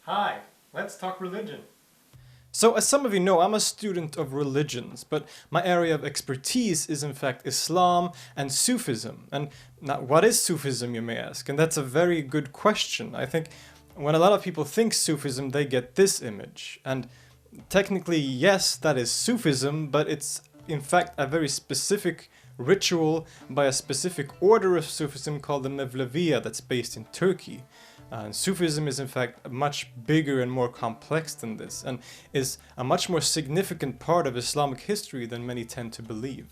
Hi, let's talk religion. So, as some of you know, I'm a student of religions, but my area of expertise is in fact Islam and Sufism. And now, what is Sufism, you may ask? And that's a very good question. I think when a lot of people think Sufism, they get this image. And technically, yes, that is Sufism, but it's in fact a very specific ritual by a specific order of Sufism called the Mevleviya that's based in Turkey. And Sufism is in fact much bigger and more complex than this, and is a much more significant part of Islamic history than many tend to believe.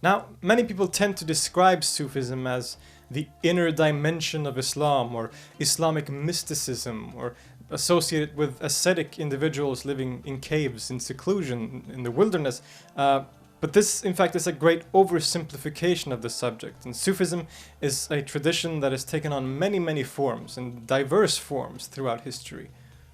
Now, many people tend to describe Sufism as the inner dimension of Islam, or Islamic mysticism, or associated with ascetic individuals living in caves in seclusion in the wilderness. But this, in fact, is a great oversimplification of the subject, and Sufism is a tradition that has taken on many forms, and diverse forms throughout history.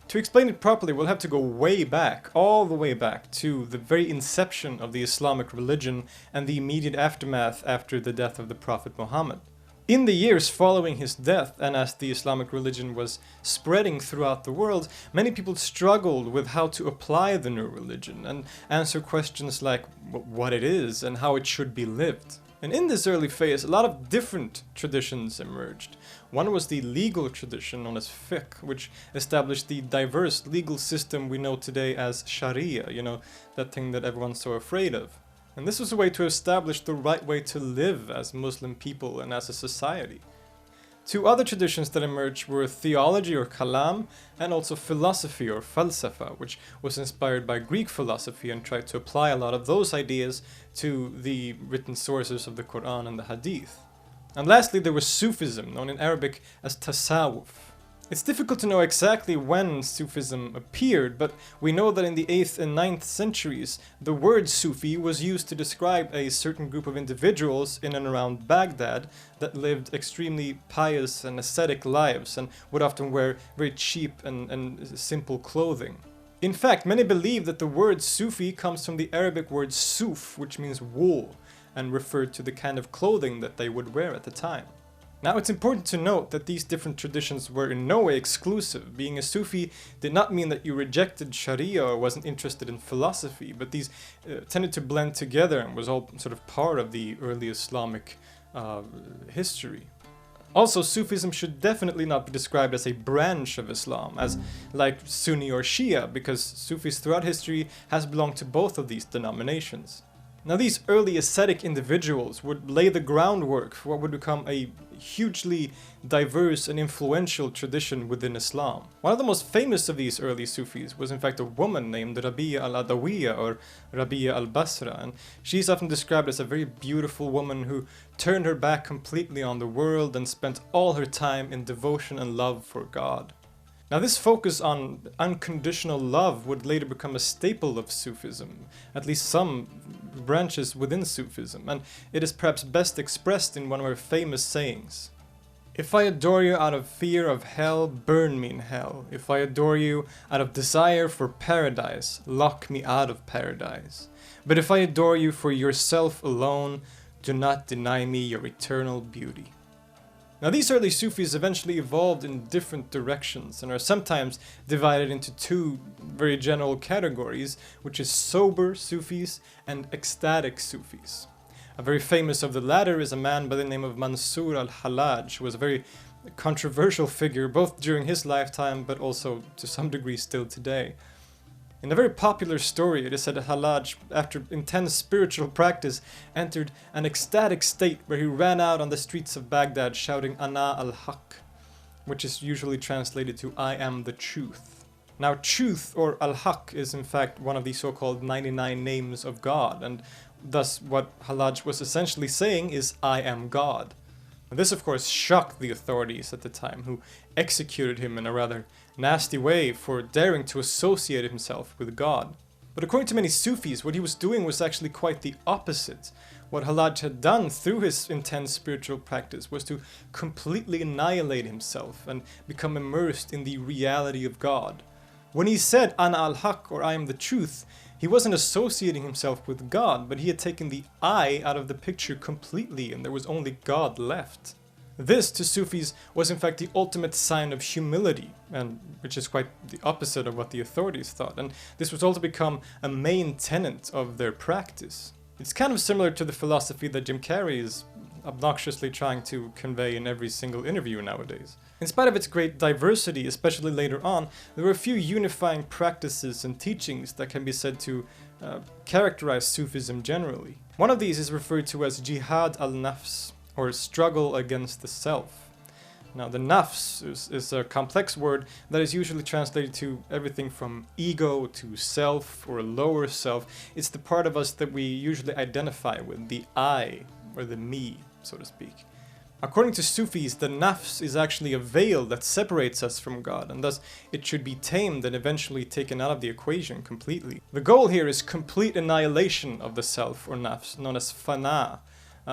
To explain it properly, we'll have to go way back, all the way back, to the very inception of the Islamic religion and the immediate aftermath after the death of the Prophet Muhammad. In the years following his death, and as the Islamic religion was spreading throughout the world, many people struggled with how to apply the new religion and answer questions like what it is and how it should be lived. And in this early phase, a lot of different traditions emerged. One was the legal tradition known as fiqh, which established the diverse legal system we know today as Sharia, that thing that everyone's so afraid of. And this was a way to establish the right way to live as Muslim people and as a society. Two other traditions that emerged were theology or kalam, and also philosophy or falsafa, which was inspired by Greek philosophy and tried to apply a lot of those ideas to the written sources of the Quran and the Hadith. And lastly, there was Sufism, known in Arabic as tasawwuf. It's difficult to know exactly when Sufism appeared, but we know that in the 8th and 9th centuries, the word Sufi was used to describe a certain group of individuals in and around Baghdad that lived extremely pious and ascetic lives and would often wear very cheap and simple clothing. In fact, many believe that the word Sufi comes from the Arabic word suf, which means wool, and referred to the kind of clothing that they would wear at the time. Now, it's important to note that these different traditions were in no way exclusive. Being a Sufi did not mean that you rejected Sharia or wasn't interested in philosophy, but these tended to blend together and was all sort of part of the early Islamic history. Also, Sufism should definitely not be described as a branch of Islam, as like Sunni or Shia, because Sufis throughout history has belonged to both of these denominations. Now, these early ascetic individuals would lay the groundwork for what would become a hugely diverse and influential tradition within Islam. One of the most famous of these early Sufis was in fact a woman named Rabi'a al-Adawiyya or Rabi'a al-Basra, and she's often described as a very beautiful woman who turned her back completely on the world and spent all her time in devotion and love for God. Now, this focus on unconditional love would later become a staple of Sufism, at least some branches within Sufism, and it is perhaps best expressed in one of her famous sayings. If I adore you out of fear of hell, burn me in hell. If I adore you out of desire for paradise, lock me out of paradise. But if I adore you for yourself alone, do not deny me your eternal beauty. Now, these early Sufis eventually evolved in different directions and are sometimes divided into two very general categories, which is sober Sufis and ecstatic Sufis. A very famous of the latter is a man by the name of Mansur al-Hallaj, who was a very controversial figure both during his lifetime but also to some degree still today. In a very popular story, it is said that Hallaj, after intense spiritual practice, entered an ecstatic state where he ran out on the streets of Baghdad shouting Ana al-Haq, which is usually translated to I am the truth. Now, truth, or al-Haq, is in fact one of the so-called 99 names of God, and thus what Hallaj was essentially saying is I am God. And this, of course, shocked the authorities at the time, who executed him in a rather nasty way for daring to associate himself with God. But according to many Sufis, what he was doing was actually quite the opposite. What Hallaj had done through his intense spiritual practice was to completely annihilate himself and become immersed in the reality of God. When he said Ana al-Haq, or I am the truth, he wasn't associating himself with God, but he had taken the I out of the picture completely and there was only God left. This, to Sufis, was in fact the ultimate sign of humility, and which is quite the opposite of what the authorities thought, and this was also become a main tenet of their practice. It's kind of similar to the philosophy that Jim Carrey is obnoxiously trying to convey in every single interview nowadays. In spite of its great diversity, especially later on, there were a few unifying practices and teachings that can be said to characterize Sufism generally. One of these is referred to as jihad al-nafs, or struggle against the self. Now, the nafs is a complex word that is usually translated to everything from ego to self or lower self. It's the part of us that we usually identify with, the I, or the me, so to speak. According to Sufis, the nafs is actually a veil that separates us from God, and thus it should be tamed and eventually taken out of the equation completely. The goal here is complete annihilation of the self, or nafs, known as fana,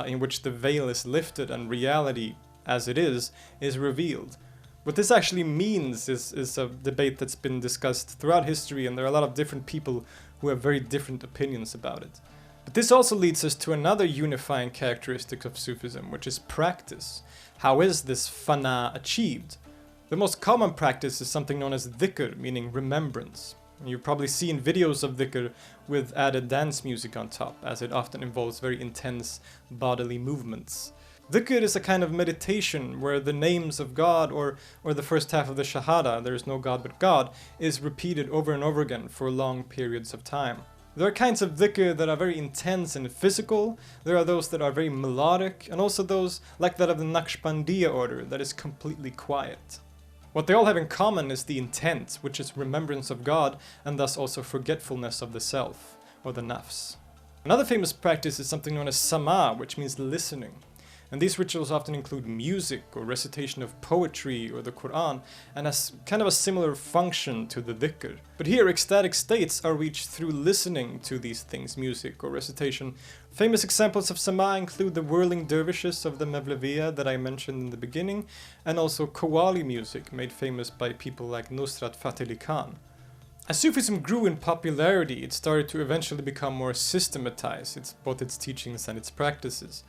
in which the veil is lifted and reality, as it is revealed. What this actually means is a debate that's been discussed throughout history, and there are a lot of different people who have very different opinions about it. But this also leads us to another unifying characteristic of Sufism, which is practice. How is this fana achieved? The most common practice is something known as dhikr, meaning remembrance. You've probably seen videos of dhikr with added dance music on top, as it often involves very intense bodily movements. Dhikr is a kind of meditation where the names of God, or the first half of the Shahada, there is no God but God, is repeated over and over again for long periods of time. There are kinds of dhikr that are very intense and physical, there are those that are very melodic, and also those like that of the Naqshbandiya order that is completely quiet. What they all have in common is the intent, which is remembrance of God, and thus also forgetfulness of the self, or the nafs. Another famous practice is something known as sama, which means listening. And these rituals often include music or recitation of poetry or the Quran, and has kind of a similar function to the dhikr. But here, ecstatic states are reached through listening to these things, music or recitation. Famous examples of sama include the whirling dervishes of the Mevleviya that I mentioned in the beginning, and also Qawwali music made famous by people like Nusrat Fateh Ali Khan. As Sufism grew in popularity, it started to eventually become more systematized, both its teachings and its practices.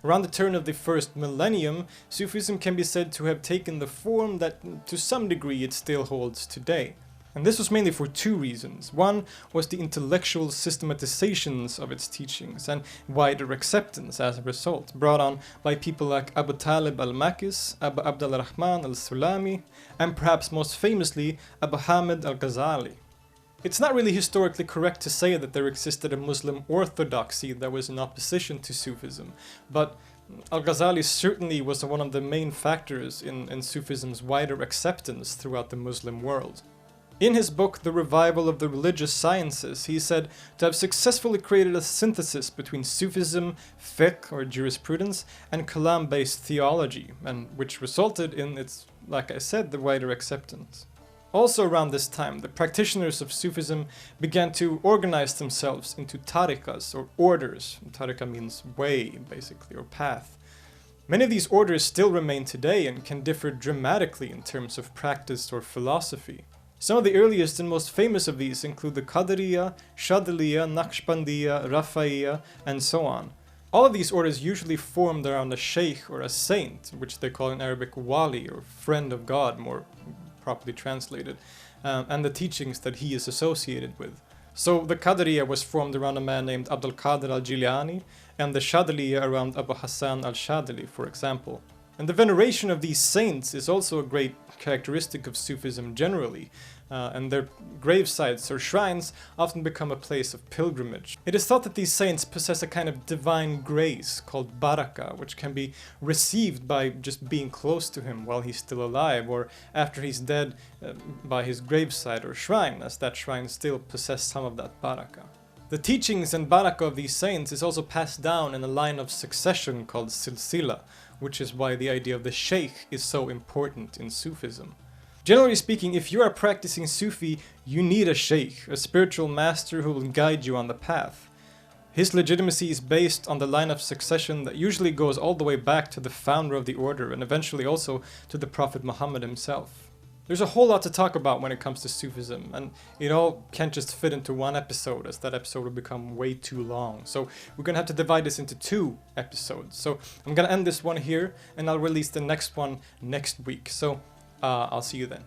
Around the turn of the first millennium, Sufism can be said to have taken the form that, to some degree, it still holds today. And this was mainly for two reasons. One was the intellectual systematizations of its teachings and wider acceptance as a result, brought on by people like Abu Talib al-Makis, Abu Abd al-Rahman al-Sulami, and perhaps most famously, Abu Hamid al-Ghazali. It's not really historically correct to say that there existed a Muslim orthodoxy that was in opposition to Sufism, but al-Ghazali certainly was one of the main factors in Sufism's wider acceptance throughout the Muslim world. In his book, The Revival of the Religious Sciences, he said to have successfully created a synthesis between Sufism, fiqh or jurisprudence, and kalam-based theology, and which resulted in its, like I said, the wider acceptance. Also around this time, the practitioners of Sufism began to organize themselves into tariqas, or orders. Tariqa means way, basically, or path. Many of these orders still remain today and can differ dramatically in terms of practice or philosophy. Some of the earliest and most famous of these include the Qadariya, Shadiliya, Naqshbandiya, Rafaiya, and so on. All of these orders usually formed around a sheikh or a saint, which they call in Arabic wali, or friend of God, more properly translated, and the teachings that he is associated with. So the Qadariya was formed around a man named Abdul Qadir al-Jilani, and the Shadiliya around Abu Hassan al-Shadili, for example. And the veneration of these saints is also a great characteristic of Sufism generally, and their gravesites or shrines often become a place of pilgrimage. It is thought that these saints possess a kind of divine grace called barakah, which can be received by just being close to him while he's still alive, or after he's dead by his gravesite or shrine, as that shrine still possesses some of that barakah. The teachings and barakah of these saints is also passed down in a line of succession called silsila, which is why the idea of the sheikh is so important in Sufism. Generally speaking, if you are practicing Sufi, you need a sheikh, a spiritual master who will guide you on the path. His legitimacy is based on the line of succession that usually goes all the way back to the founder of the order and eventually also to the Prophet Muhammad himself. There's a whole lot to talk about when it comes to Sufism, and it all can't just fit into one episode, as that episode will become way too long. So we're gonna have to divide this into 2 episodes. So I'm gonna end this one here, and I'll release the next one next week. So I'll see you then.